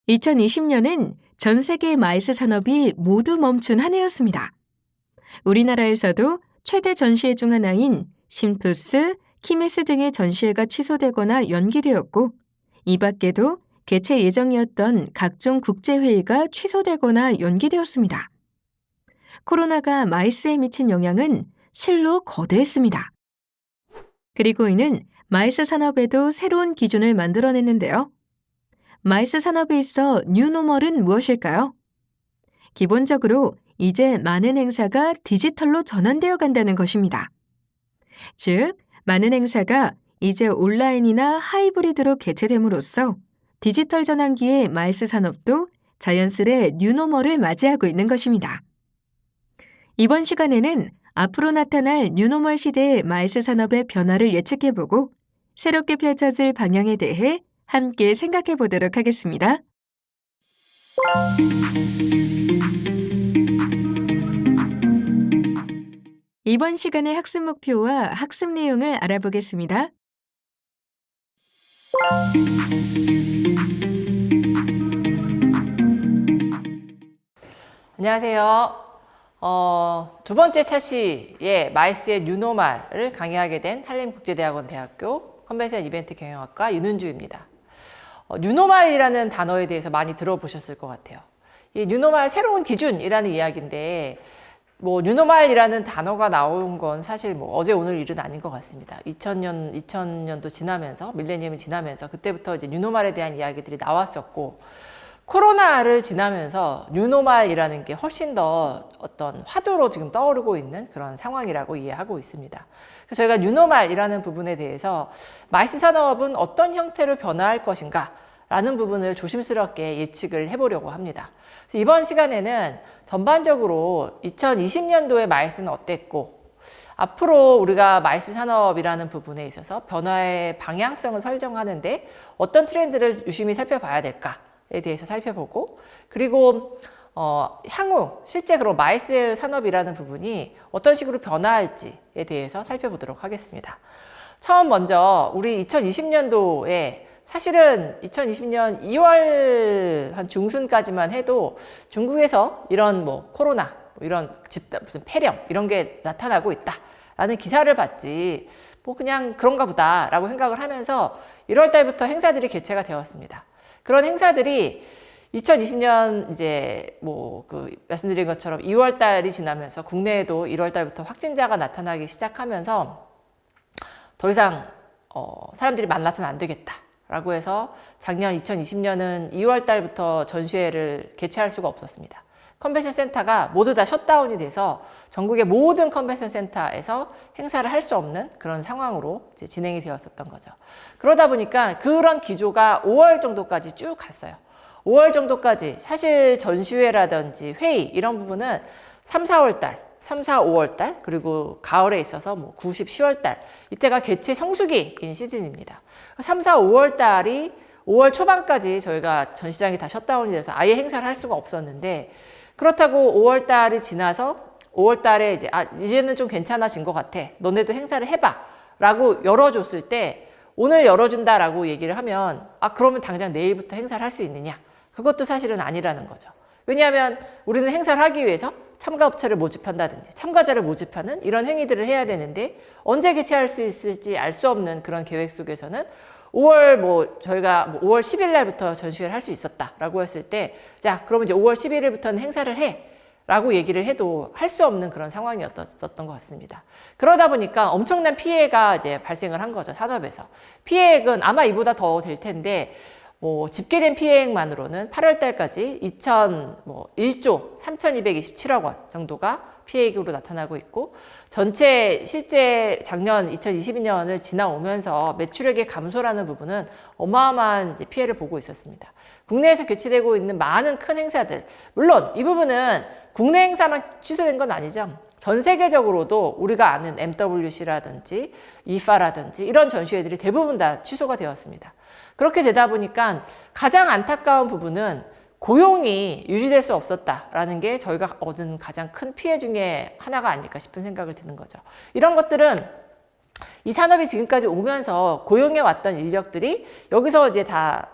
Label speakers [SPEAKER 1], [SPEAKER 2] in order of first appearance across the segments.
[SPEAKER 1] 2020년은 전 세계 마이스 산업이 모두 멈춘 한 해였습니다. 우리나라에서도 최대 전시회 중 하나인 심투스, 키메스 등의 전시회가 취소되거나 연기되었고, 이 밖에도 개최 예정이었던 각종 국제회의가 취소되거나 연기되었습니다. 코로나가 마이스에 미친 영향은 실로 거대했습니다. 그리고 이는 마이스 산업에도 새로운 기준을 만들어냈는데요. 마이스 산업에 있어 뉴노멀은 무엇일까요? 기본적으로 이제 많은 행사가 디지털로 전환되어 간다는 것입니다. 즉, 많은 행사가 이제 온라인이나 하이브리드로 개최됨으로써 디지털 전환기의 마이스 산업도 자연스레 뉴노멀을 맞이하고 있는 것입니다. 이번 시간에는 앞으로 나타날 뉴노멀 시대의 마이스 산업의 변화를 예측해보고 새롭게 펼쳐질 방향에 대해 함께 생각해 보도록 하겠습니다. 이번 시간의 학습 목표와 학습 내용을 알아보겠습니다.
[SPEAKER 2] 안녕하세요. 두 번째 차시에 마이스의 뉴노멀을 강의하게 된 한림국제대학원 대학교 컨벤션 이벤트 경영학과 윤은주입니다. 뉴노멀이라는 단어에 대해서 많이 들어보셨을 것 같아요. 이 뉴노멀 새로운 기준이라는 이야기인데, 뉴노멀이라는 단어가 나온 건 사실 어제 오늘 일은 아닌 것 같습니다. 2000년도 지나면서, 밀레니엄이 지나면서 그때부터 이제 뉴노멀에 대한 이야기들이 나왔었고, 코로나를 지나면서 뉴노멀이라는 게 훨씬 더 어떤 화두로 지금 떠오르고 있는 그런 상황이라고 이해하고 있습니다. 그래서 저희가 뉴노멀이라는 부분에 대해서 마이스 산업은 어떤 형태로 변화할 것인가 라는 부분을 조심스럽게 예측을 해보려고 합니다. 그래서 이번 시간에는 전반적으로 2020년도의 마이스는 어땠고, 앞으로 우리가 마이스 산업이라는 부분에 있어서 변화의 방향성을 설정하는데 어떤 트렌드를 유심히 살펴봐야 될까에 대해서 살펴보고, 그리고 향후 실제 그런 마이스 산업이라는 부분이 어떤 식으로 변화할지에 대해서 살펴보도록 하겠습니다. 처음 먼저 우리 2020년도에 사실은 2020년 2월 한 중순까지만 해도 중국에서 이런 코로나, 이런 무슨 폐렴 이런 게 나타나고 있다라는 기사를 봤지 그냥 그런가 보다라고 생각을 하면서 1월 달부터 행사들이 개최가 되었습니다. 그런 행사들이 2020년 이제 말씀드린 것처럼 2월 달이 지나면서 국내에도 1월 달부터 확진자가 나타나기 시작하면서 더 이상 사람들이 만나서는 안 되겠다라고 해서 작년 2020년은 2월 달부터 전시회를 개최할 수가 없었습니다. 컨벤션 센터가 모두 다 셧다운이 돼서 전국의 모든 컨벤션 센터에서 행사를 할 수 없는 그런 상황으로 이제 진행이 되었었던 거죠. 그러다 보니까 그런 기조가 5월 정도까지 쭉 갔어요. 5월 정도까지 사실 전시회라든지 회의 이런 부분은 3, 4월 달, 3, 4, 5월 달, 그리고 가을에 있어서 9, 10, 10월 달 이때가 개최 성수기인 시즌입니다. 3, 4, 5월 달이 5월 초반까지 저희가 전시장이 다 셧다운이 돼서 아예 행사를 할 수가 없었는데, 그렇다고 5월 달이 지나서 5월 달에 이제는 좀 괜찮아진 것 같아, 너네도 행사를 해봐 라고 열어줬을 때, 오늘 열어준다라고 얘기를 하면 그러면 당장 내일부터 행사를 할 수 있느냐, 그것도 사실은 아니라는 거죠. 왜냐하면 우리는 행사를 하기 위해서 참가업체를 모집한다든지 참가자를 모집하는 이런 행위들을 해야 되는데, 언제 개최할 수 있을지 알 수 없는 그런 계획 속에서는 5월 저희가 5월 10일 날부터 전시회를 할 수 있었다라고 했을 때, 자 그러면 이제 5월 11일부터는 행사를 해 라고 얘기를 해도 할 수 없는 그런 상황이었던 것 같습니다. 그러다 보니까 엄청난 피해가 이제 발생을 한 거죠, 산업에서. 피해액은 아마 이보다 더 될 텐데, 집계된 피해액만으로는 8월 달까지 1조 3,227억 원 정도가 피해액으로 나타나고 있고, 전체 실제 작년 2022년을 지나오면서 매출액의 감소라는 부분은 어마어마한 이제 피해를 보고 있었습니다. 국내에서 개최되고 있는 많은 큰 행사들, 물론 이 부분은 국내 행사만 취소된 건 아니죠. 전 세계적으로도 우리가 아는 MWC라든지 IFA라든지 이런 전시회들이 대부분 다 취소가 되었습니다. 그렇게 되다 보니까 가장 안타까운 부분은 고용이 유지될 수 없었다라는 게 저희가 얻은 가장 큰 피해 중에 하나가 아닐까 싶은 생각을 드는 거죠. 이런 것들은 이 산업이 지금까지 오면서 고용해 왔던 인력들이 여기서 이제 다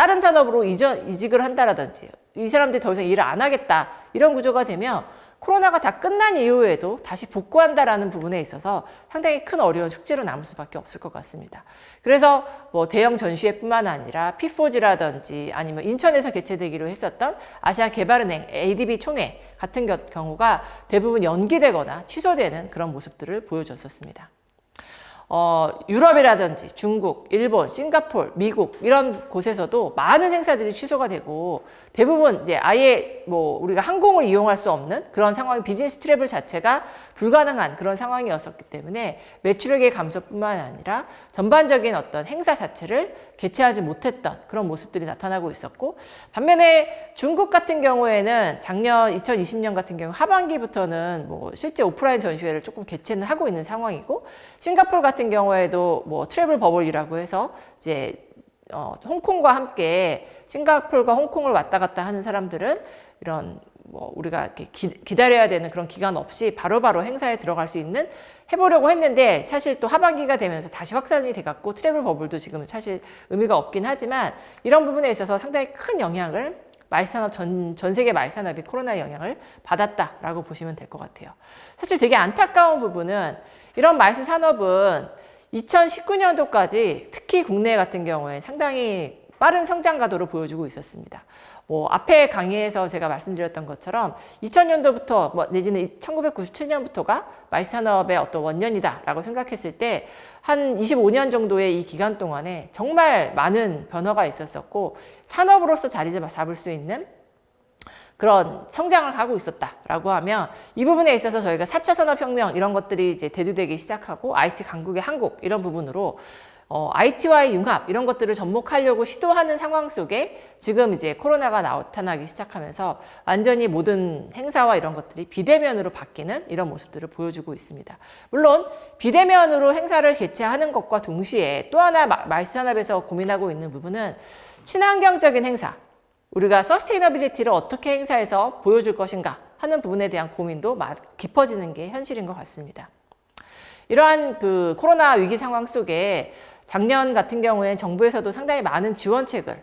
[SPEAKER 2] 다른 산업으로 이직을 한다라든지 이 사람들이 더 이상 일을 안 하겠다 이런 구조가 되면 코로나가 다 끝난 이후에도 다시 복구한다라는 부분에 있어서 상당히 큰 어려운 숙제로 남을 수밖에 없을 것 같습니다. 그래서 뭐 대형 전시회뿐만 아니라 P4G라든지 아니면 인천에서 개최되기로 했었던 아시아개발은행 ADB 총회 같은 경우가 대부분 연기되거나 취소되는 그런 모습들을 보여줬었습니다. 유럽이라든지 중국, 일본, 싱가포르, 미국 이런 곳에서도 많은 행사들이 취소가 되고 대부분 이제 아예 뭐 우리가 항공을 이용할 수 없는 그런 상황이 비즈니스 트래블 자체가 불가능한 그런 상황이었었기 때문에 매출액의 감소뿐만 아니라 전반적인 어떤 행사 자체를 개최하지 못했던 그런 모습들이 나타나고 있었고 반면에 중국 같은 경우에는 작년 2020년 같은 경우 하반기부터는 뭐 실제 오프라인 전시회를 조금 개최는 하고 있는 상황이고 싱가포르 같은 경우에도 뭐 트래블 버블이라고 해서 이제 홍콩과 함께 싱가포르과 홍콩을 왔다 갔다 하는 사람들은 이런 뭐 우리가 이렇게 기다려야 되는 그런 기간 없이 바로바로 행사에 들어갈 수 있는 해보려고 했는데 사실 또 하반기가 되면서 다시 확산이 돼갖고 트래블 버블도 지금 사실 의미가 없긴 하지만 이런 부분에 있어서 상당히 큰 영향을 마이스산업 전 세계 마이스산업이 코로나 영향을 받았다라고 보시면 될 것 같아요. 사실 되게 안타까운 부분은 이런 마이스 산업은 2019년도까지 특히 국내 같은 경우에 상당히 빠른 성장 가도를 보여주고 있었습니다. 뭐 앞에 강의에서 제가 말씀드렸던 것처럼 2000년도부터 뭐 내지는 1997년부터가 마이스 산업의 어떤 원년이다라고 생각했을 때 한 25년 정도의 이 기간 동안에 정말 많은 변화가 있었었고 산업으로서 자리 잡을 수 있는 그런 성장을 하고 있었다라고 하면 이 부분에 있어서 저희가 4차 산업혁명 이런 것들이 이제 대두되기 시작하고 IT 강국의 한국 이런 부분으로 IT와의 융합 이런 것들을 접목하려고 시도하는 상황 속에 지금 이제 코로나가 나타나기 시작하면서 완전히 모든 행사와 이런 것들이 비대면으로 바뀌는 이런 모습들을 보여주고 있습니다. 물론 비대면으로 행사를 개최하는 것과 동시에 또 하나 마이스 산업에서 고민하고 있는 부분은 친환경적인 행사 우리가 서스테이너빌리티를 어떻게 행사에서 보여줄 것인가 하는 부분에 대한 고민도 깊어지는 게 현실인 것 같습니다. 이러한 그 코로나 위기 상황 속에 작년 같은 경우에 정부에서도 상당히 많은 지원책을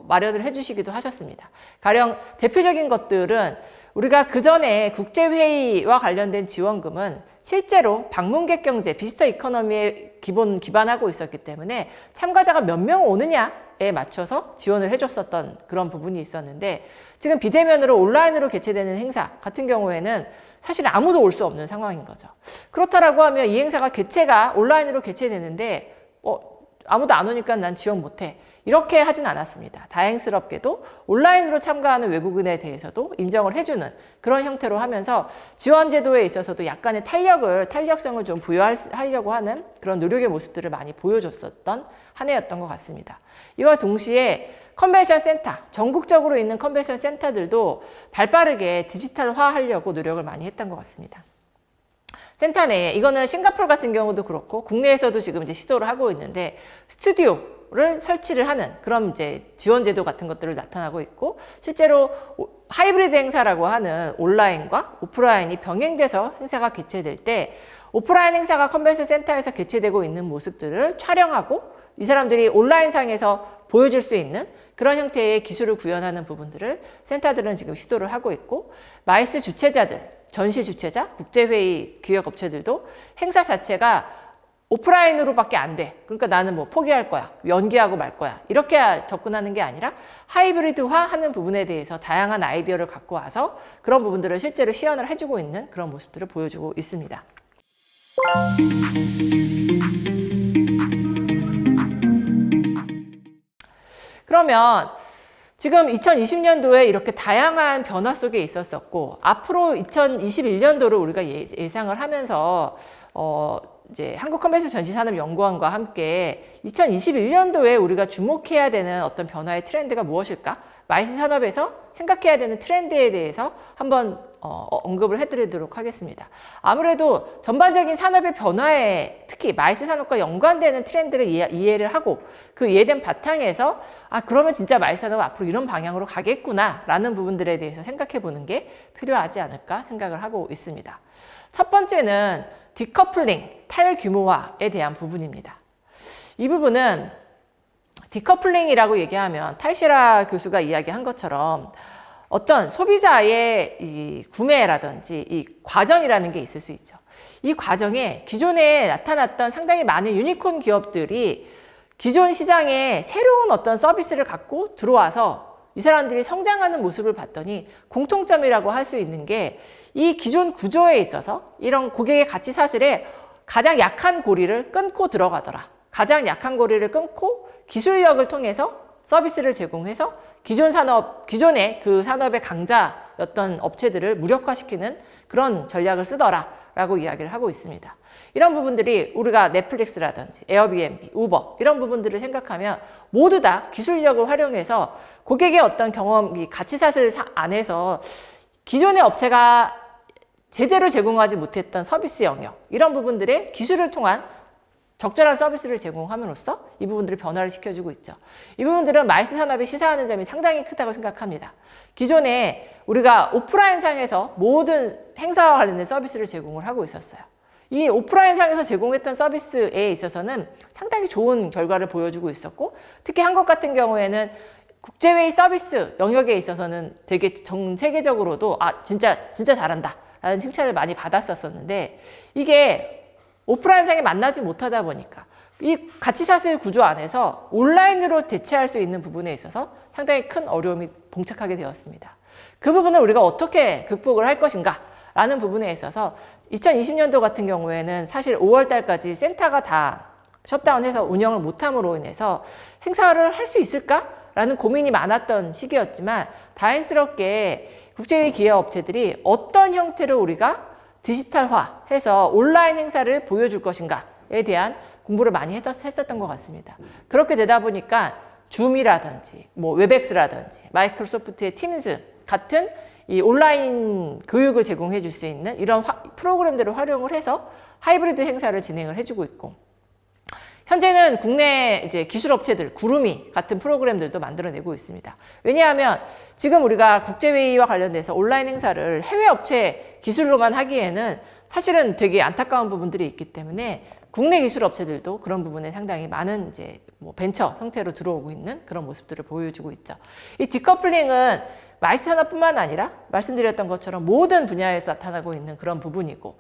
[SPEAKER 2] 마련을 해주시기도 하셨습니다. 가령 대표적인 것들은 우리가 그전에 국제회의와 관련된 지원금은 실제로 방문객 경제, 비지터 이코노미에 기반하고 있었기 때문에 참가자가 몇 명 오느냐에 맞춰서 지원을 해줬었던 그런 부분이 있었는데 지금 비대면으로 온라인으로 개최되는 행사 같은 경우에는 사실 아무도 올 수 없는 상황인 거죠. 그렇다라고 하면 이 행사가 온라인으로 개최되는데 아무도 안 오니까 난 지원 못해. 이렇게 하진 않았습니다. 다행스럽게도 온라인으로 참가하는 외국인에 대해서도 인정을 해주는 그런 형태로 하면서 지원 제도에 있어서도 약간의 탄력성을 좀 부여하려고 하는 그런 노력의 모습들을 많이 보여줬었던 한 해였던 것 같습니다. 이와 동시에 컨벤션 센터, 전국적으로 있는 컨벤션 센터들도 발빠르게 디지털화하려고 노력을 많이 했던 것 같습니다. 센터 내에 이거는 싱가포르 같은 경우도 그렇고 국내에서도 지금 이제 시도를 하고 있는데 스튜디오를 설치를 하는 그런 이제 지원 제도 같은 것들을 나타나고 있고 실제로 하이브리드 행사라고 하는 온라인과 오프라인이 병행돼서 행사가 개최될 때 오프라인 행사가 컨벤션 센터에서 개최되고 있는 모습들을 촬영하고 이 사람들이 온라인상에서 보여줄 수 있는 그런 형태의 기술을 구현하는 부분들을 센터들은 지금 시도를 하고 있고 마이스 주최자들 전시 주최자, 국제회의 기획업체들도 행사 자체가 오프라인으로밖에 안 돼. 그러니까 나는 뭐 포기할 거야. 연기하고 말 거야. 이렇게 접근하는 게 아니라 하이브리드화 하는 부분에 대해서 다양한 아이디어를 갖고 와서 그런 부분들을 실제로 시연을 해주고 있는 그런 모습들을 보여주고 있습니다. 그러면 지금 2020년도에 이렇게 다양한 변화 속에 있었었고 앞으로 2021년도를 우리가 예상을 하면서 이제 한국컨벤션전시산업연구원과 함께 2021년도에 우리가 주목해야 되는 어떤 변화의 트렌드가 무엇일까? 마이스 산업에서 생각해야 되는 트렌드에 대해서 한번 언급을 해드리도록 하겠습니다. 아무래도 전반적인 산업의 변화에 특히 마이스 산업과 연관되는 트렌드를 이해를 하고 그 이해된 바탕에서 그러면 진짜 마이스 산업은 앞으로 이런 방향으로 가겠구나 라는 부분들에 대해서 생각해 보는 게 필요하지 않을까 생각을 하고 있습니다. 첫 번째는 디커플링, 탈규모화에 대한 부분입니다. 이 부분은 디커플링이라고 얘기하면 탈시라 교수가 이야기한 것처럼 어떤 소비자의 이 구매라든지 이 과정이라는 게 있을 수 있죠. 이 과정에 기존에 나타났던 상당히 많은 유니콘 기업들이 기존 시장에 새로운 어떤 서비스를 갖고 들어와서 이 사람들이 성장하는 모습을 봤더니 공통점이라고 할 수 있는 게 이 기존 구조에 있어서 이런 고객의 가치 사슬에 가장 약한 고리를 끊고 들어가더라. 가장 약한 고리를 끊고 기술력을 통해서 서비스를 제공해서 기존의 그 산업의 강자였던 업체들을 무력화시키는 그런 전략을 쓰더라라고 이야기를 하고 있습니다. 이런 부분들이 우리가 넷플릭스라든지 에어비앤비, 우버 이런 부분들을 생각하면 모두 다 기술력을 활용해서 고객의 어떤 경험, 이 가치사슬 안에서 기존의 업체가 제대로 제공하지 못했던 서비스 영역 이런 부분들의 기술을 통한 적절한 서비스를 제공함으로써 이 부분들을 변화를 시켜주고 있죠. 이 부분들은 마이스 산업이 시사하는 점이 상당히 크다고 생각합니다. 기존에 우리가 오프라인상에서 모든 행사와 관련된 서비스를 제공을 하고 있었어요. 이 오프라인상에서 제공했던 서비스에 있어서는 상당히 좋은 결과를 보여주고 있었고 특히 한국 같은 경우에는 국제회의 서비스 영역에 있어서는 되게 전 세계적으로도 진짜 잘한다 라는 칭찬을 많이 받았었는데 이게 오프라인상에 만나지 못하다 보니까 이 가치사슬 구조 안에서 온라인으로 대체할 수 있는 부분에 있어서 상당히 큰 어려움이 봉착하게 되었습니다. 그 부분을 우리가 어떻게 극복을 할 것인가 라는 부분에 있어서 2020년도 같은 경우에는 사실 5월 달까지 센터가 다 셧다운해서 운영을 못함으로 인해서 행사를 할 수 있을까? 라는 고민이 많았던 시기였지만 다행스럽게 국제회의 기업업체들이 어떤 형태로 우리가 디지털화해서 온라인 행사를 보여줄 것인가에 대한 공부를 많이 했었던 것 같습니다. 그렇게 되다 보니까 줌이라든지 웹엑스라든지 마이크로소프트의 팀즈 같은 이 온라인 교육을 제공해 줄 수 있는 이런 프로그램들을 활용을 해서 하이브리드 행사를 진행을 해주고 있고 현재는 국내 이제 기술업체들, 구루미 같은 프로그램들도 만들어내고 있습니다. 왜냐하면 지금 우리가 국제회의와 관련돼서 온라인 행사를 해외 업체 기술로만 하기에는 사실은 되게 안타까운 부분들이 있기 때문에 국내 기술업체들도 그런 부분에 상당히 많은 이제 벤처 형태로 들어오고 있는 그런 모습들을 보여주고 있죠. 이 디커플링은 마이스 산업뿐만 아니라 말씀드렸던 것처럼 모든 분야에서 나타나고 있는 그런 부분이고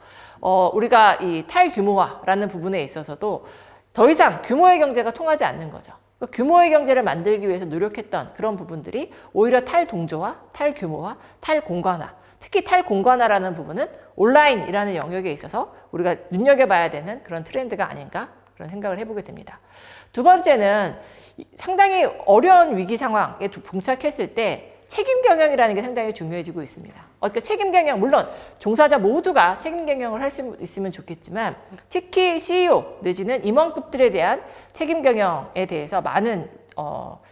[SPEAKER 2] 우리가 이 탈규모화라는 부분에 있어서도 더 이상 규모의 경제가 통하지 않는 거죠. 그러니까 규모의 경제를 만들기 위해서 노력했던 그런 부분들이 오히려 탈동조화, 탈규모화, 탈공간화, 특히 탈공간화라는 부분은 온라인이라는 영역에 있어서 우리가 눈여겨봐야 되는 그런 트렌드가 아닌가 그런 생각을 해보게 됩니다. 두 번째는 상당히 어려운 위기 상황에 봉착했을 때 책임 경영이라는 게 상당히 중요해지고 있습니다. 그러니까 책임 경영, 물론 종사자 모두가 책임 경영을 할 수 있으면 좋겠지만 특히 CEO 내지는 임원급들에 대한 책임 경영에 대해서 많은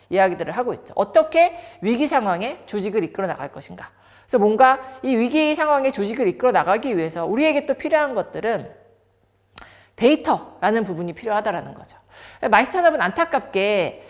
[SPEAKER 2] 이야기들을 하고 있죠. 어떻게 위기 상황에 조직을 이끌어 나갈 것인가. 그래서 뭔가 이 위기 상황에 조직을 이끌어 나가기 위해서 우리에게 또 필요한 것들은 데이터라는 부분이 필요하다라는 거죠. 마이스 산업은 안타깝게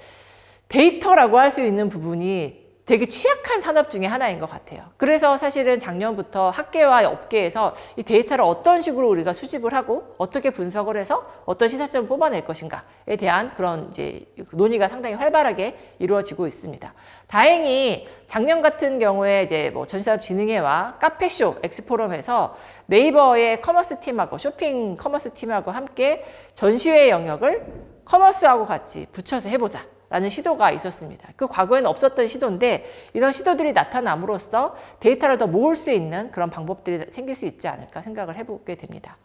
[SPEAKER 2] 데이터라고 할 수 있는 부분이 되게 취약한 산업 중에 하나인 것 같아요. 그래서 사실은 작년부터 학계와 업계에서 이 데이터를 어떤 식으로 우리가 수집을 하고 어떻게 분석을 해서 어떤 시사점을 뽑아낼 것인가에 대한 그런 이제 논의가 상당히 활발하게 이루어지고 있습니다. 다행히 작년 같은 경우에 이제 전시산업진흥회와 카페쇼 엑스포럼에서 네이버의 커머스 팀하고 쇼핑 커머스 팀하고 함께 전시회 영역을 커머스하고 같이 붙여서 해보자. 라는 시도가 있었습니다. 그 과거에는 없었던 시도인데 이런 시도들이 나타남으로써 데이터를 더 모을 수 있는 그런 방법들이 생길 수 있지 않을까 생각을 해보게 됩니다.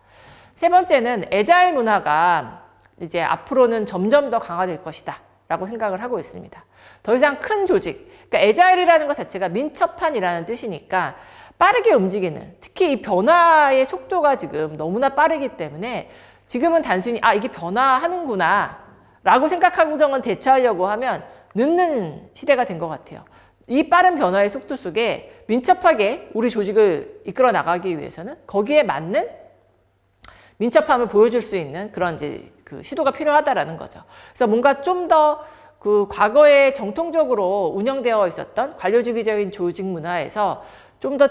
[SPEAKER 2] 세 번째는 애자일 문화가 이제 앞으로는 점점 더 강화될 것이다 라고 생각을 하고 있습니다. 더 이상 큰 조직, 그러니까 애자일이라는 것 자체가 민첩한이라는 뜻이니까 빠르게 움직이는, 특히 이 변화의 속도가 지금 너무나 빠르기 때문에 지금은 단순히 이게 변화하는구나 라고 생각하고서는 대처하려고 하면 늦는 시대가 된 것 같아요. 이 빠른 변화의 속도 속에 민첩하게 우리 조직을 이끌어 나가기 위해서는 거기에 맞는 민첩함을 보여줄 수 있는 그런 이제 그 시도가 필요하다라는 거죠. 그래서 뭔가 좀 더 그 과거에 정통적으로 운영되어 있었던 관료주의적인 조직 문화에서 좀 더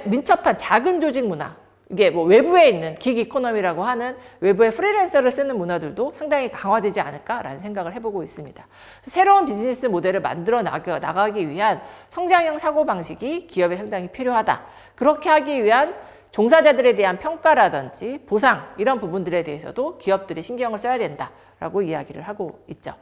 [SPEAKER 2] 민첩한 작은 조직 문화, 이게 뭐 외부에 있는 긱 이코노미라고 하는 외부의 프리랜서를 쓰는 문화들도 상당히 강화되지 않을까라는 생각을 해보고 있습니다. 새로운 비즈니스 모델을 만들어 나가기 위한 성장형 사고방식이 기업에 상당히 필요하다. 그렇게 하기 위한 종사자들에 대한 평가라든지 보상 이런 부분들에 대해서도 기업들이 신경을 써야 된다라고 이야기를 하고 있죠.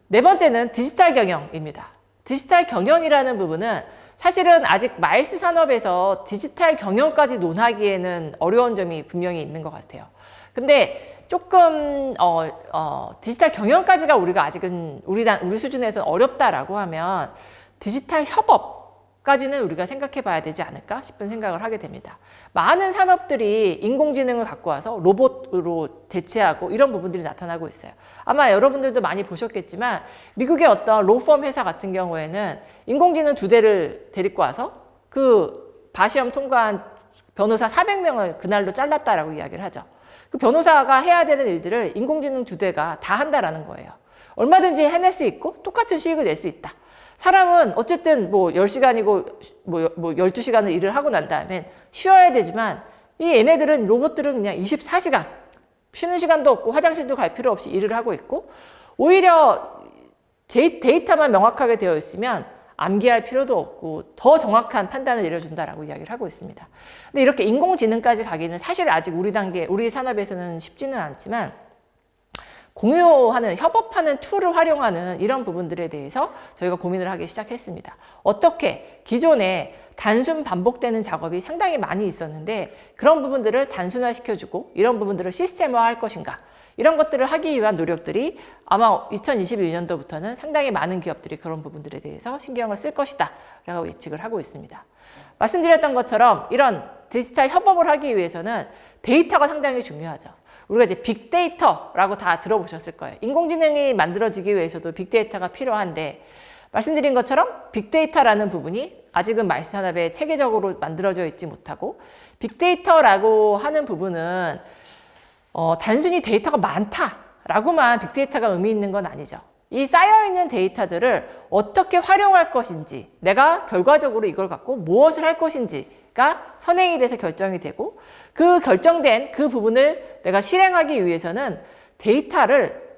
[SPEAKER 2] 네 번째는 디지털 경영입니다. 디지털 경영이라는 부분은 사실은 아직 마일스 산업에서 디지털 경영까지 논하기에는 어려운 점이 분명히 있는 것 같아요. 근데 조금 디지털 경영까지가 우리가 아직은 우리 수준에서는 어렵다라고 하면 디지털 협업까지는 우리가 생각해 봐야 되지 않을까 싶은 생각을 하게 됩니다. 많은 산업들이 인공지능을 갖고 와서 로봇으로 대체하고 이런 부분들이 나타나고 있어요. 아마 여러분들도 많이 보셨겠지만 미국의 어떤 로펌 회사 같은 경우에는 인공지능 2대를 데리고 와서 그 바시험 통과한 변호사 400명을 그날로 잘랐다라고 이야기를 하죠. 그 변호사가 해야 되는 일들을 인공지능 2대가 다 한다라는 거예요. 얼마든지 해낼 수 있고 똑같은 수익을 낼 수 있다. 사람은 어쨌든 뭐 10시간이고 뭐 12시간을 일을 하고 난 다음엔 쉬어야 되지만 이 얘네들은 로봇들은 그냥 24시간 쉬는 시간도 없고 화장실도 갈 필요 없이 일을 하고 있고 오히려 데이터만 명확하게 되어 있으면 암기할 필요도 없고 더 정확한 판단을 내려준다라고 이야기를 하고 있습니다. 근데 이렇게 인공지능까지 가기는 사실 아직 우리 산업에서는 쉽지는 않지만 공유하는, 협업하는 툴을 활용하는 이런 부분들에 대해서 저희가 고민을 하기 시작했습니다. 어떻게 기존에 단순 반복되는 작업이 상당히 많이 있었는데 그런 부분들을 단순화시켜주고 이런 부분들을 시스템화할 것인가 이런 것들을 하기 위한 노력들이 아마 2021년도부터는 상당히 많은 기업들이 그런 부분들에 대해서 신경을 쓸 것이다 라고 예측을 하고 있습니다. 말씀드렸던 것처럼 이런 디지털 협업을 하기 위해서는 데이터가 상당히 중요하죠. 우리가 이제 빅데이터라고 다 들어보셨을 거예요. 인공지능이 만들어지기 위해서도 빅데이터가 필요한데 말씀드린 것처럼 빅데이터라는 부분이 아직은 마일스 산업에 체계적으로 만들어져 있지 못하고 빅데이터라고 하는 부분은 단순히 데이터가 많다라고만 빅데이터가 의미 있는 건 아니죠. 이 쌓여있는 데이터들을 어떻게 활용할 것인지 내가 결과적으로 이걸 갖고 무엇을 할 것인지가 선행이 돼서 결정이 되고 그 결정된 그 부분을 내가 실행하기 위해서는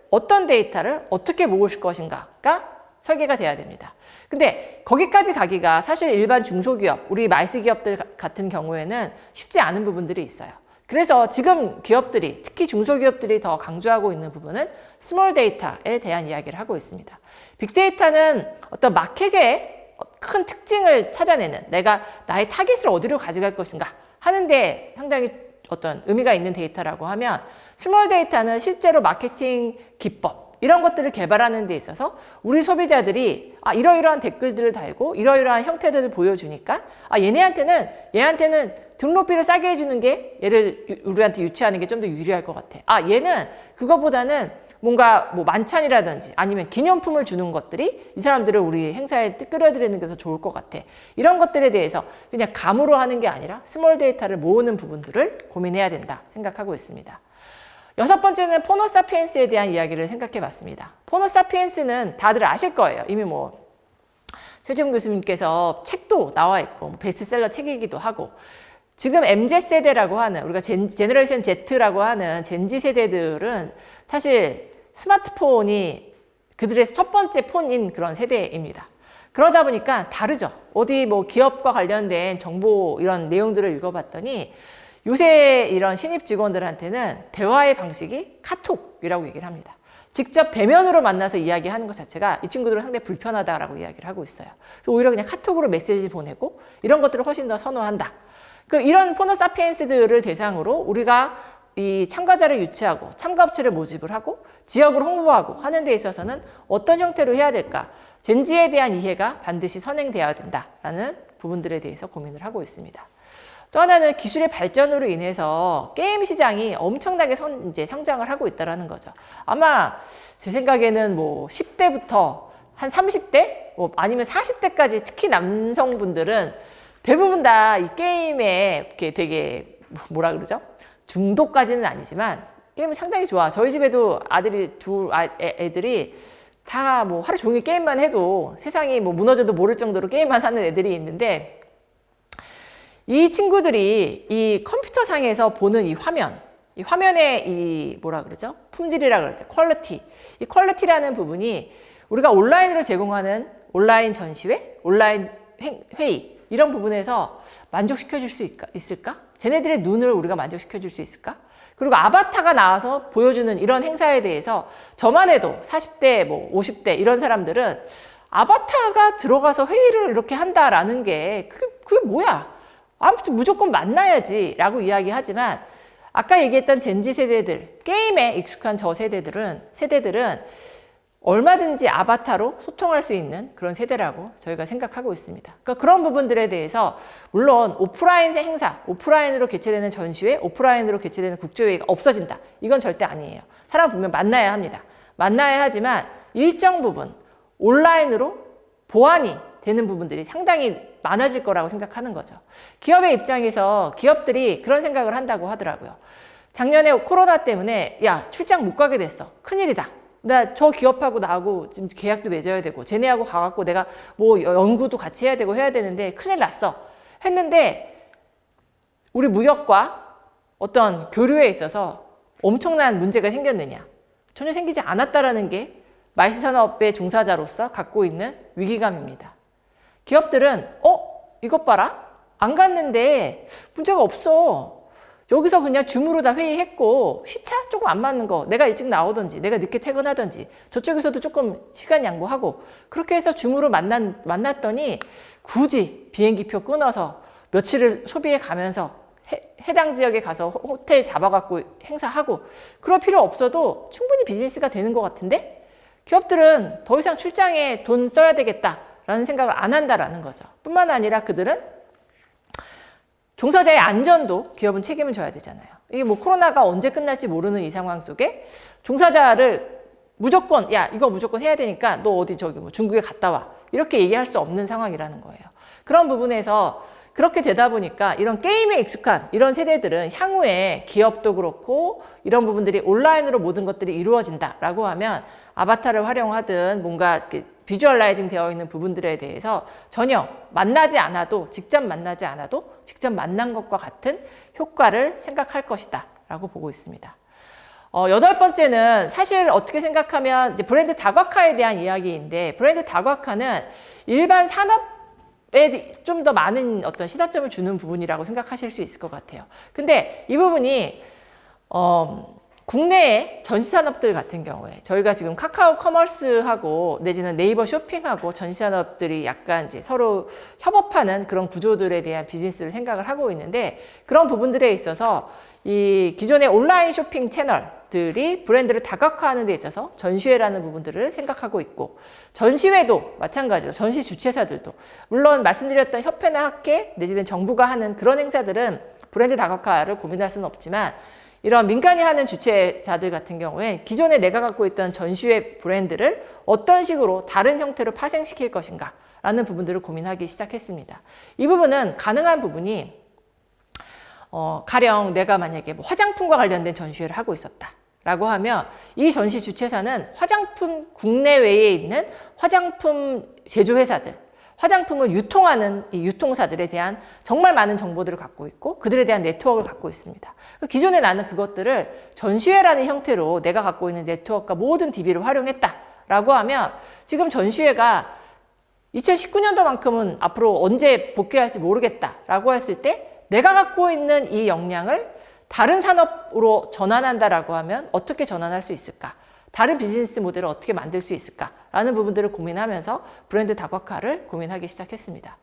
[SPEAKER 2] 어떤 데이터를 어떻게 모을 것인가가 설계가 돼야 됩니다. 근데 거기까지 가기가 사실 일반 중소기업, 우리 마일스 기업들 같은 경우에는 쉽지 않은 부분들이 있어요. 그래서 지금 기업들이, 특히 중소기업들이 더 강조하고 있는 부분은 스몰 데이터에 대한 이야기를 하고 있습니다. 빅데이터는 어떤 마켓의 큰 특징을 찾아내는, 내가 나의 타깃을 어디로 가져갈 것인가 하는데 상당히 어떤 의미가 있는 데이터라고 하면, 스몰 데이터는 실제로 마케팅 기법 이런 것들을 개발하는 데 있어서 우리 소비자들이 이러이러한 댓글들을 달고 이러이러한 형태들을 보여주니까 얘한테는 등록비를 싸게 해주는 게 얘를 우리한테 유치하는 게 좀 더 유리할 것 같아. 얘는 그거보다는 뭔가 뭐 만찬이라든지 아니면 기념품을 주는 것들이 이 사람들을 우리 행사에 끌어들이는 게 더 좋을 것 같아. 이런 것들에 대해서 그냥 감으로 하는 게 아니라 스몰 데이터를 모으는 부분들을 고민해야 된다 생각하고 있습니다. 6번째는 포노사피엔스에 대한 이야기를 생각해 봤습니다. 포노사피엔스는 다들 아실 거예요. 이미 최지용 교수님께서 책도 나와 있고 베스트셀러 책이기도 하고, 지금 MZ세대라고 하는, 우리가 제너레이션 Z라고 하는 젠지 세대들은 사실 스마트폰이 그들의 첫 번째 폰인 그런 세대입니다. 그러다 보니까 다르죠. 어디 기업과 관련된 정보 이런 내용들을 읽어봤더니 요새 이런 신입 직원들한테는 대화의 방식이 카톡이라고 얘기를 합니다. 직접 대면으로 만나서 이야기하는 것 자체가 이 친구들은 상당히 불편하다라고 이야기를 하고 있어요. 그래서 오히려 그냥 카톡으로 메시지 보내고 이런 것들을 훨씬 더 선호한다. 이런 포노사피엔스들을 대상으로 우리가 이 참가자를 유치하고 참가업체를 모집을 하고 지역을 홍보하고 하는 데 있어서는 어떤 형태로 해야 될까? 젠지에 대한 이해가 반드시 선행되어야 된다라는 부분들에 대해서 고민을 하고 있습니다. 또 하나는 기술의 발전으로 인해서 게임 시장이 엄청나게 성장을 하고 있다는 거죠. 아마 제 생각에는 10대부터 한 30대 아니면 40대까지 특히 남성분들은 대부분 다 이 게임에 이렇게 되게 중독까지는 아니지만 게임을 상당히 좋아. 저희 집에도 애들이 다 하루 종일 게임만 해도 세상이 무너져도 모를 정도로 게임만 하는 애들이 있는데, 이 친구들이 이 컴퓨터 상에서 보는 이 화면의 이 뭐라 그러죠? 품질이라 그러죠. 퀄리티. 이 퀄리티라는 부분이 우리가 온라인으로 제공하는 온라인 전시회, 온라인 회의 이런 부분에서 만족시켜 줄 수 있을까? 쟤네들의 눈을 우리가 만족시켜 줄 수 있을까? 그리고 아바타가 나와서 보여주는 이런 행사에 대해서 저만 해도 40대, 뭐 50대 이런 사람들은 아바타가 들어가서 회의를 이렇게 한다라는 게 그게 뭐야? 아무튼 무조건 만나야지 라고 이야기하지만 아까 얘기했던 젠지 세대들, 게임에 익숙한 저 세대들은 얼마든지 아바타로 소통할 수 있는 그런 세대라고 저희가 생각하고 있습니다. 그러니까 그런 부분들에 대해서 물론 오프라인 행사, 오프라인으로 개최되는 전시회, 오프라인으로 개최되는 국제회의가 없어진다. 이건 절대 아니에요. 사람 보면 만나야 합니다. 만나야 하지만 일정 부분 온라인으로 보완이 되는 부분들이 상당히 많아질 거라고 생각하는 거죠. 기업의 입장에서 기업들이 그런 생각을 한다고 하더라고요. 작년에 코로나 때문에 야 출장 못 가게 됐어. 큰일이다. 나 저 기업하고 나하고 지금 계약도 맺어야 되고 쟤네하고 가갖고 내가 뭐 연구도 같이 해야 되는데 큰일 났어. 했는데 우리 무역과 어떤 교류에 있어서 엄청난 문제가 생겼느냐? 전혀 생기지 않았다라는 게 마이스 산업의 종사자로서 갖고 있는 위기감입니다. 기업들은 이것 봐라. 안 갔는데 문제가 없어. 여기서 그냥 줌으로 다 회의했고 시차 조금 안 맞는 거 내가 일찍 나오든지 내가 늦게 퇴근하든지 저쪽에서도 조금 시간 양보하고 그렇게 해서 줌으로 만났더니 굳이 비행기표 끊어서 며칠을 소비해 가면서 해당 지역에 가서 호텔 잡아갖고 행사하고 그럴 필요 없어도 충분히 비즈니스가 되는 것 같은데 기업들은 더 이상 출장에 돈 써야 되겠다라는 생각을 안 한다라는 거죠. 뿐만 아니라 그들은 종사자의 안전도 기업은 책임을 져야 되잖아요. 이게 뭐 코로나가 언제 끝날지 모르는 이 상황 속에 종사자를 무조건 야 이거 무조건 해야 되니까 너 어디 저기 뭐 중국에 갔다 와 이렇게 얘기할 수 없는 상황이라는 거예요. 그런 부분에서 그렇게 되다 보니까 이런 게임에 익숙한 이런 세대들은 향후에 기업도 그렇고 이런 부분들이 온라인으로 모든 것들이 이루어진다라고 하면 아바타를 활용하든 뭔가 이렇게 비주얼라이징 되어 있는 부분들에 대해서 전혀 직접 만나지 않아도 직접 만난 것과 같은 효과를 생각할 것이다 라고 보고 있습니다. 여덟 번째는 사실 어떻게 생각하면 이제 브랜드 다각화에 대한 이야기인데 브랜드 다각화는 일반 산업에 좀 더 많은 어떤 시사점을 주는 부분이라고 생각하실 수 있을 것 같아요. 근데 이 부분이 국내의 전시산업들 같은 경우에 저희가 지금 카카오 커머스하고 내지는 네이버 쇼핑하고 전시산업들이 약간 이제 서로 협업하는 그런 구조들에 대한 비즈니스를 생각을 하고 있는데 그런 부분들에 있어서 이 기존의 온라인 쇼핑 채널들이 브랜드를 다각화하는 데 있어서 전시회라는 부분들을 생각하고 있고 전시회도 마찬가지로 전시 주최사들도 물론 말씀드렸던 협회나 학회 내지는 정부가 하는 그런 행사들은 브랜드 다각화를 고민할 수는 없지만 이런 민간이 하는 주최자들 같은 경우에 기존에 내가 갖고 있던 전시회 브랜드를 어떤 식으로 다른 형태로 파생시킬 것인가 라는 부분들을 고민하기 시작했습니다. 이 부분은 가능한 부분이 가령 내가 만약에 뭐 화장품과 관련된 전시회를 하고 있었다 라고 하면 이 전시 주최사는 화장품 국내외에 있는 화장품 제조회사들 화장품을 유통하는 이 유통사들에 대한 정말 많은 정보들을 갖고 있고 그들에 대한 네트워크를 갖고 있습니다. 기존에 나는 그것들을 전시회라는 형태로 내가 갖고 있는 네트워크가 모든 DB를 활용했다라고 하면 지금 전시회가 2019년도만큼은 앞으로 언제 복귀할지 모르겠다라고 했을 때 내가 갖고 있는 이 역량을 다른 산업으로 전환한다라고 하면 어떻게 전환할 수 있을까? 다른 비즈니스 모델을 어떻게 만들 수 있을까라는 부분들을 고민하면서 브랜드 다각화를 고민하기 시작했습니다.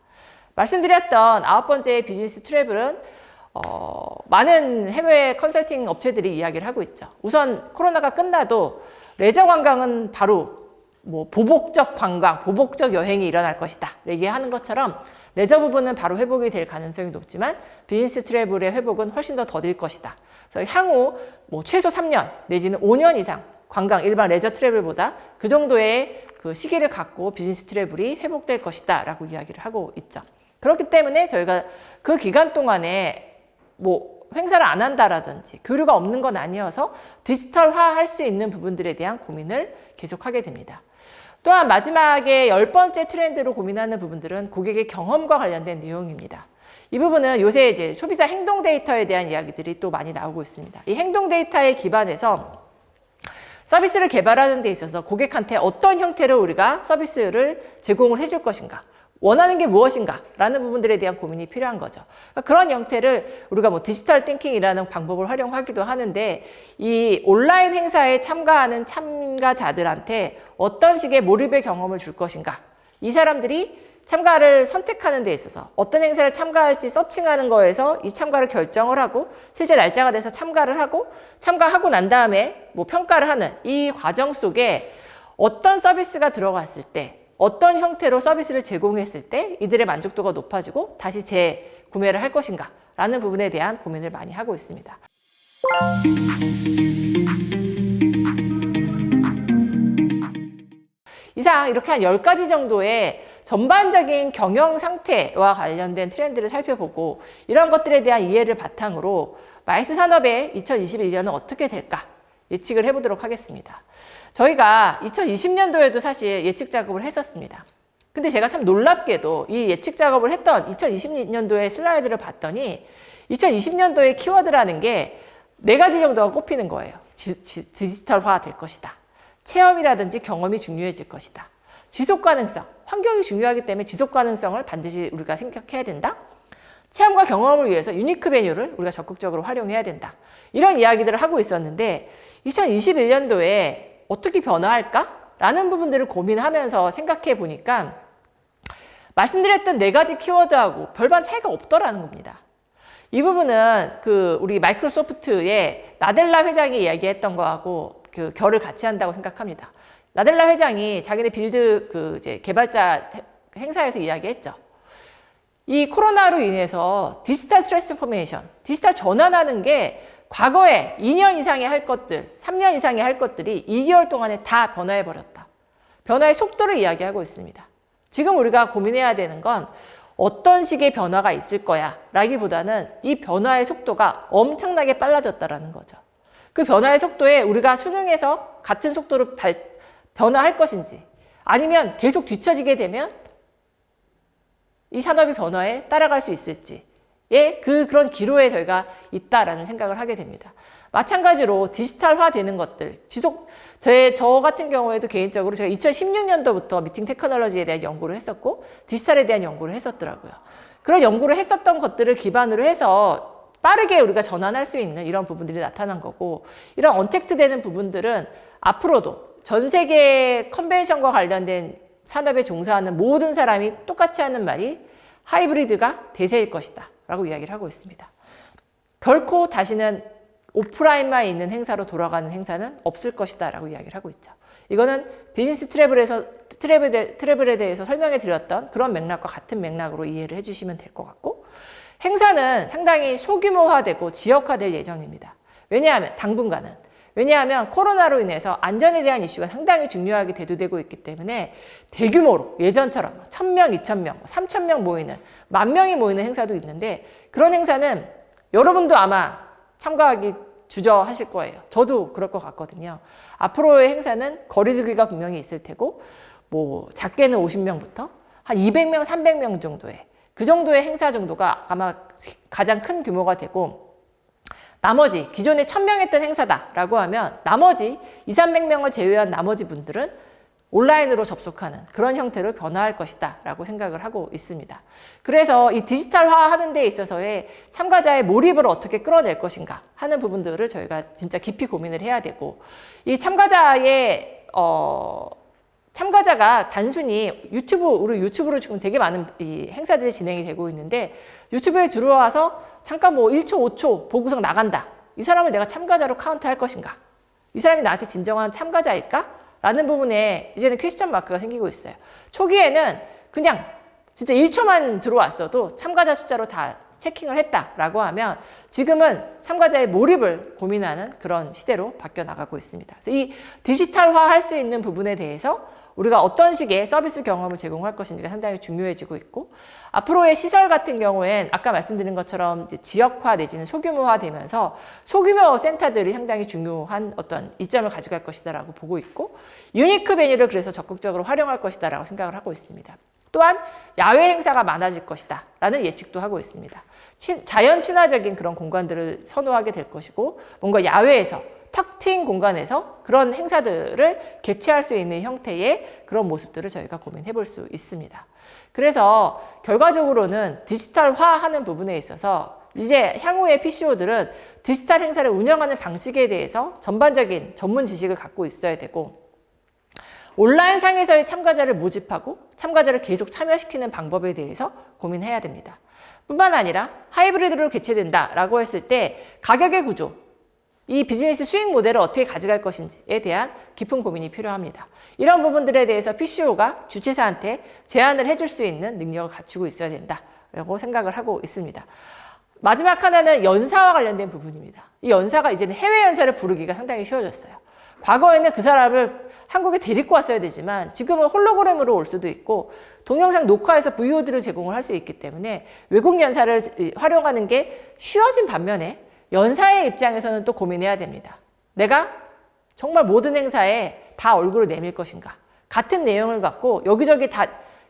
[SPEAKER 2] 말씀드렸던 9번째 비즈니스 트래블은 많은 해외 컨설팅 업체들이 이야기를 하고 있죠. 우선 코로나가 끝나도 레저 관광은 바로 뭐 보복적 관광, 보복적 여행이 일어날 것이다 얘기하는 것처럼 레저 부분은 바로 회복이 될 가능성이 높지만 비즈니스 트래블의 회복은 훨씬 더 더딜 것이다. 그래서 향후 뭐 최소 3년 내지는 5년 이상 관광, 일반 레저 트래블보다 그 정도의 그 시기를 갖고 비즈니스 트래블이 회복될 것이다 라고 이야기를 하고 있죠. 그렇기 때문에 저희가 그 기간 동안에 뭐 행사를 안 한다라든지 교류가 없는 건 아니어서 디지털화 할 수 있는 부분들에 대한 고민을 계속하게 됩니다. 또한 마지막에 10번째 트렌드로 고민하는 부분들은 고객의 경험과 관련된 내용입니다. 이 부분은 요새 이제 소비자 행동 데이터에 대한 이야기들이 또 많이 나오고 있습니다. 이 행동 데이터에 기반해서 서비스를 개발하는 데 있어서 고객한테 어떤 형태로 우리가 서비스를 제공을 해줄 것인가, 원하는 게 무엇인가 라는 부분들에 대한 고민이 필요한 거죠. 그러니까 그런 형태를 우리가 뭐 디지털 띵킹이라는 방법을 활용하기도 하는데, 이 온라인 행사에 참가하는 참가자들한테 어떤 식의 몰입의 경험을 줄 것인가, 이 사람들이 참가를 선택하는 데 있어서 어떤 행사를 참가할지 서칭하는 거에서 이 참가를 결정을 하고 실제 날짜가 돼서 참가를 하고 참가하고 난 다음에 뭐 평가를 하는 이 과정 속에 어떤 서비스가 들어갔을 때, 어떤 형태로 서비스를 제공했을 때 이들의 만족도가 높아지고 다시 재구매를 할 것인가 라는 부분에 대한 고민을 많이 하고 있습니다. 이상 이렇게 한 10가지 정도의 전반적인 경영 상태와 관련된 트렌드를 살펴보고 이런 것들에 대한 이해를 바탕으로 마이스 산업의 2021년은 어떻게 될까 예측을 해보도록 하겠습니다. 저희가 2020년도에도 사실 예측 작업을 했었습니다. 근데 제가 참 놀랍게도 이 예측 작업을 했던 2020년도의 슬라이드를 봤더니 2020년도의 키워드라는 게 4가지 정도가 꼽히는 거예요. 디지털화 될 것이다. 체험이라든지 경험이 중요해질 것이다. 지속 가능성, 환경이 중요하기 때문에 지속 가능성을 반드시 우리가 생각해야 된다. 체험과 경험을 위해서 유니크 베뉴를 우리가 적극적으로 활용해야 된다. 이런 이야기들을 하고 있었는데 2021년도에 어떻게 변화할까? 라는 부분들을 고민하면서 생각해 보니까 말씀드렸던 4가지 키워드하고 별반 차이가 없더라는 겁니다. 이 부분은 우리 마이크로소프트의 나델라 회장이 이야기했던 거하고 결을 같이 한다고 생각합니다. 나델라 회장이 자기네 빌드 이제 개발자 행사에서 이야기했죠. 이 코로나로 인해서 디지털 트랜스포메이션, 디지털 전환하는 게 과거에 2년 이상에 할 것들, 3년 이상에 할 것들이 2개월 동안에 다 변화해버렸다. 변화의 속도를 이야기하고 있습니다. 지금 우리가 고민해야 되는 건 어떤 식의 변화가 있을 거야 라기보다는 이 변화의 속도가 엄청나게 빨라졌다라는 거죠. 그 변화의 속도에 우리가 수능에서 같은 속도로 변화할 것인지 아니면 계속 뒤처지게 되면 이 산업의 변화에 따라갈 수 있을지 그런 기로에 저희가 있다라는 생각을 하게 됩니다. 마찬가지로 디지털화 되는 것들, 저 같은 경우에도 개인적으로 제가 2016년도부터 미팅 테크놀로지에 대한 연구를 했었고 디지털에 대한 연구를 했었더라고요. 그런 연구를 했었던 것들을 기반으로 해서 빠르게 우리가 전환할 수 있는 이런 부분들이 나타난 거고, 이런 언택트 되는 부분들은 앞으로도 전 세계 컨벤션과 관련된 산업에 종사하는 모든 사람이 똑같이 하는 말이 하이브리드가 대세일 것이다 라고 이야기를 하고 있습니다. 결코 다시는 오프라인만 있는 행사로 돌아가는 행사는 없을 것이다 라고 이야기를 하고 있죠. 이거는 비즈니스 트래블에 대해서 설명해 드렸던 그런 맥락과 같은 맥락으로 이해를 해주시면 될 것 같고, 행사는 상당히 소규모화되고 지역화될 예정입니다. 왜냐하면 코로나로 인해서 안전에 대한 이슈가 상당히 중요하게 대두되고 있기 때문에 대규모로 예전처럼 1000명, 2000명, 3000명 모이는, 10,000명이 모이는 행사도 있는데 그런 행사는 여러분도 아마 참가하기 주저하실 거예요. 저도 그럴 것 같거든요. 앞으로의 행사는 거리두기가 분명히 있을 테고 뭐 작게는 50명부터 한 200명, 300명 정도의 그 정도의 행사 정도가 아마 가장 큰 규모가 되고, 나머지 기존에 1000명 했던 행사다라고 하면 나머지 200~300명을 제외한 나머지 분들은 온라인으로 접속하는 그런 형태로 변화할 것이다 라고 생각을 하고 있습니다. 그래서 이 디지털화 하는 데 있어서의 참가자의 몰입을 어떻게 끌어낼 것인가 하는 부분들을 저희가 진짜 깊이 고민을 해야 되고, 이 참가자가 단순히 우리 유튜브로 지금 되게 많은 이 행사들이 진행이 되고 있는데, 유튜브에 들어와서 잠깐 뭐 1초, 5초 보고서 나간다. 이 사람을 내가 참가자로 카운트할 것인가? 이 사람이 나한테 진정한 참가자일까? 라는 부분에 이제는 퀘스천 마크가 생기고 있어요. 초기에는 그냥 진짜 1초만 들어왔어도 참가자 숫자로 다 체킹을 했다라고 하면 지금은 참가자의 몰입을 고민하는 그런 시대로 바뀌어 나가고 있습니다. 그래서 이 디지털화 할 수 있는 부분에 대해서 우리가 어떤 식의 서비스 경험을 제공할 것인지가 상당히 중요해지고 있고, 앞으로의 시설 같은 경우엔 아까 말씀드린 것처럼 이제 지역화 내지는 소규모화 되면서 소규모 센터들이 상당히 중요한 어떤 이점을 가져갈 것이다라고 보고 있고, 유니크 베뉴를 그래서 적극적으로 활용할 것이다라고 생각을 하고 있습니다. 또한 야외 행사가 많아질 것이다 라는 예측도 하고 있습니다. 자연 친화적인 그런 공간들을 선호하게 될 것이고 뭔가 야외에서 탁 트인 공간에서 그런 행사들을 개최할 수 있는 형태의 그런 모습들을 저희가 고민해 볼 수 있습니다. 그래서 결과적으로는 디지털화하는 부분에 있어서 이제 향후의 PCO들은 디지털 행사를 운영하는 방식에 대해서 전반적인 전문 지식을 갖고 있어야 되고 온라인 상에서의 참가자를 모집하고 참가자를 계속 참여시키는 방법에 대해서 고민해야 됩니다. 뿐만 아니라 하이브리드로 개최된다라고 했을 때 가격의 구조, 이 비즈니스 수익 모델을 어떻게 가져갈 것인지에 대한 깊은 고민이 필요합니다. 이런 부분들에 대해서 PCO가 주최사한테 제안을 해줄 수 있는 능력을 갖추고 있어야 된다라고 생각을 하고 있습니다. 마지막 하나는 연사와 관련된 부분입니다. 이 연사가 이제는 해외 연사를 부르기가 상당히 쉬워졌어요. 과거에는 그 사람을 한국에 데리고 왔어야 되지만 지금은 홀로그램으로 올 수도 있고 동영상 녹화해서 VOD로 제공을 할 수 있기 때문에 외국 연사를 활용하는 게 쉬워진 반면에 연사의 입장에서는 또 고민해야 됩니다. 내가 정말 모든 행사에 다 얼굴을 내밀 것인가? 같은 내용을 갖고 여기저기 다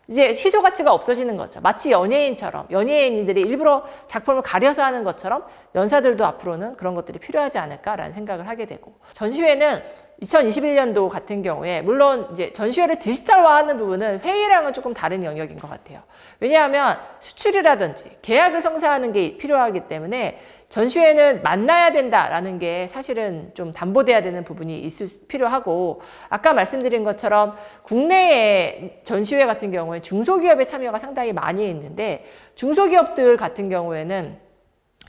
[SPEAKER 2] 이제 희소 가치가 없어지는 거죠. 마치 연예인처럼 연예인들이 일부러 작품을 가려서 하는 것처럼 연사들도 앞으로는 그런 것들이 필요하지 않을까라는 생각을 하게 되고 전시회는 2021년도 같은 경우에 물론 이제 전시회를 디지털화하는 부분은 회의랑은 조금 다른 영역인 것 같아요. 왜냐하면 수출이라든지 계약을 성사하는 게 필요하기 때문에 전시회는 만나야 된다라는 게 사실은 좀 담보돼야 되는 부분이 필요하고 아까 말씀드린 것처럼 국내의 전시회 같은 경우에 중소기업의 참여가 상당히 많이 있는데 중소기업들 같은 경우에는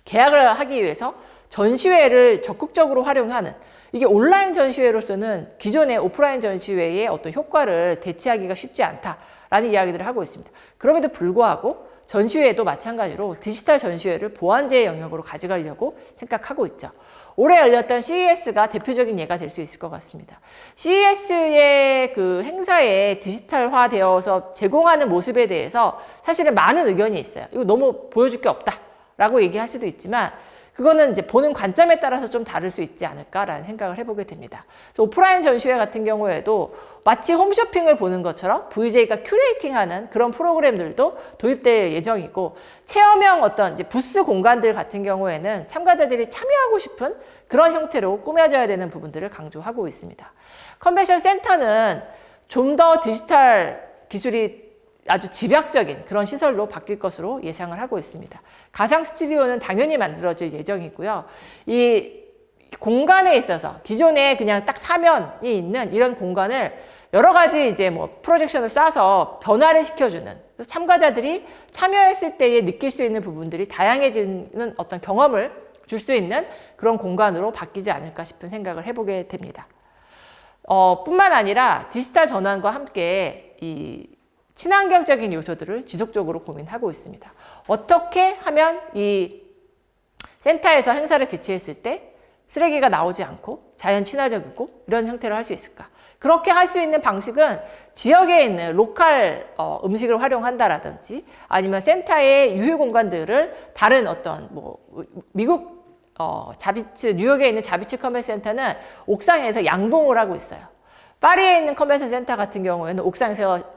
[SPEAKER 2] 계약을 하기 위해서 전시회를 적극적으로 활용하는 이게 온라인 전시회로서는 기존의 오프라인 전시회의 어떤 효과를 대체하기가 쉽지 않다라는 이야기들을 하고 있습니다. 그럼에도 불구하고 전시회도 마찬가지로 디지털 전시회를 보완제의 영역으로 가져가려고 생각하고 있죠. 올해 열렸던 CES가 대표적인 예가 될 수 있을 것 같습니다. CES의 그 행사에 디지털화되어서 제공하는 모습에 대해서 사실은 많은 의견이 있어요. 이거 너무 보여줄 게 없다라고 얘기할 수도 있지만 그거는 이제 보는 관점에 따라서 좀 다를 수 있지 않을까라는 생각을 해보게 됩니다. 그래서 오프라인 전시회 같은 경우에도 마치 홈쇼핑을 보는 것처럼 VJ가 큐레이팅하는 그런 프로그램들도 도입될 예정이고 체험형 어떤 이제 부스 공간들 같은 경우에는 참가자들이 참여하고 싶은 그런 형태로 꾸며져야 되는 부분들을 강조하고 있습니다. 컨벤션 센터는 좀 더 디지털 기술이 아주 집약적인 그런 시설로 바뀔 것으로 예상을 하고 있습니다. 가상 스튜디오는 당연히 만들어질 예정이고요. 이 공간에 있어서 기존에 그냥 딱 사면이 있는 이런 공간을 여러 가지 이제 뭐 프로젝션을 쏴서 변화를 시켜주는 참가자들이 참여했을 때에 느낄 수 있는 부분들이 다양해지는 어떤 경험을 줄 수 있는 그런 공간으로 바뀌지 않을까 싶은 생각을 해보게 됩니다. 뿐만 아니라 디지털 전환과 함께 이 친환경적인 요소들을 지속적으로 고민하고 있습니다. 어떻게 하면 이 센터에서 행사를 개최했을 때 쓰레기가 나오지 않고 자연 친화적이고 이런 형태로 할 수 있을까? 그렇게 할 수 있는 방식은 지역에 있는 로컬 음식을 활용한다라든지 아니면 센터의 유휴 공간들을 다른 어떤 뭐 미국 자비츠 뉴욕에 있는 자비츠 컨벤션 센터는 옥상에서 양봉을 하고 있어요. 파리에 있는 컨벤션 센터 같은 경우에는 옥상에서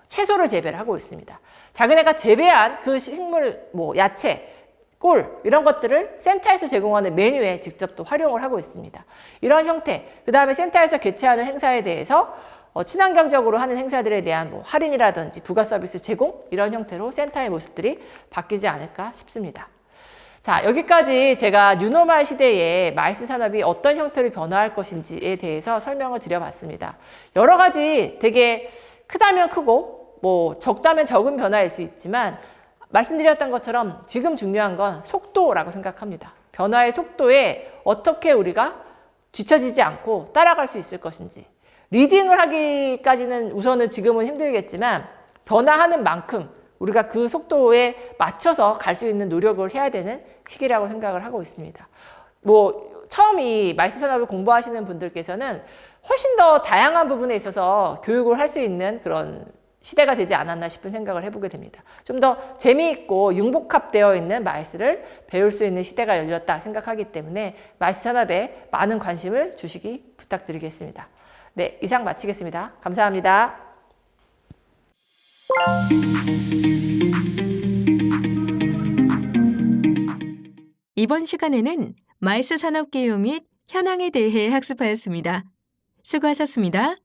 [SPEAKER 2] 채소를 재배를 하고 있습니다. 자기네가 재배한 그 식물, 뭐 야채, 꿀 이런 것들을 센터에서 제공하는 메뉴에 직접 또 활용을 하고 있습니다. 이런 형태, 그 다음에 센터에서 개최하는 행사에 대해서 친환경적으로 하는 행사들에 대한 뭐 할인이라든지 부가 서비스 제공 이런 형태로 센터의 모습들이 바뀌지 않을까 싶습니다. 자, 여기까지 제가 뉴노멀 시대에 마이스 산업이 어떤 형태로 변화할 것인지에 대해서 설명을 드려봤습니다. 여러 가지 되게 크다면 크고 뭐 적다면 적은 변화일 수 있지만 말씀드렸던 것처럼 지금 중요한 건 속도라고 생각합니다. 변화의 속도에 어떻게 우리가 뒤처지지 않고 따라갈 수 있을 것인지 리딩을 하기까지는 우선은 지금은 힘들겠지만 변화하는 만큼 우리가 그 속도에 맞춰서 갈 수 있는 노력을 해야 되는 시기라고 생각을 하고 있습니다. 뭐 처음 이 마이스 산업을 공부하시는 분들께서는 훨씬 더 다양한 부분에 있어서 교육을 할 수 있는 그런 시대가 되지 않았나 싶은 생각을 해보게 됩니다. 좀 더 재미있고 융복합되어 있는 마이스를 배울 수 있는 시대가 열렸다 생각하기 때문에 마이스 산업에 많은 관심을 주시기 부탁드리겠습니다. 네, 이상 마치겠습니다. 감사합니다.
[SPEAKER 1] 이번 시간에는 마이스 산업개요 및 현황에 대해 학습하였습니다. 수고하셨습니다.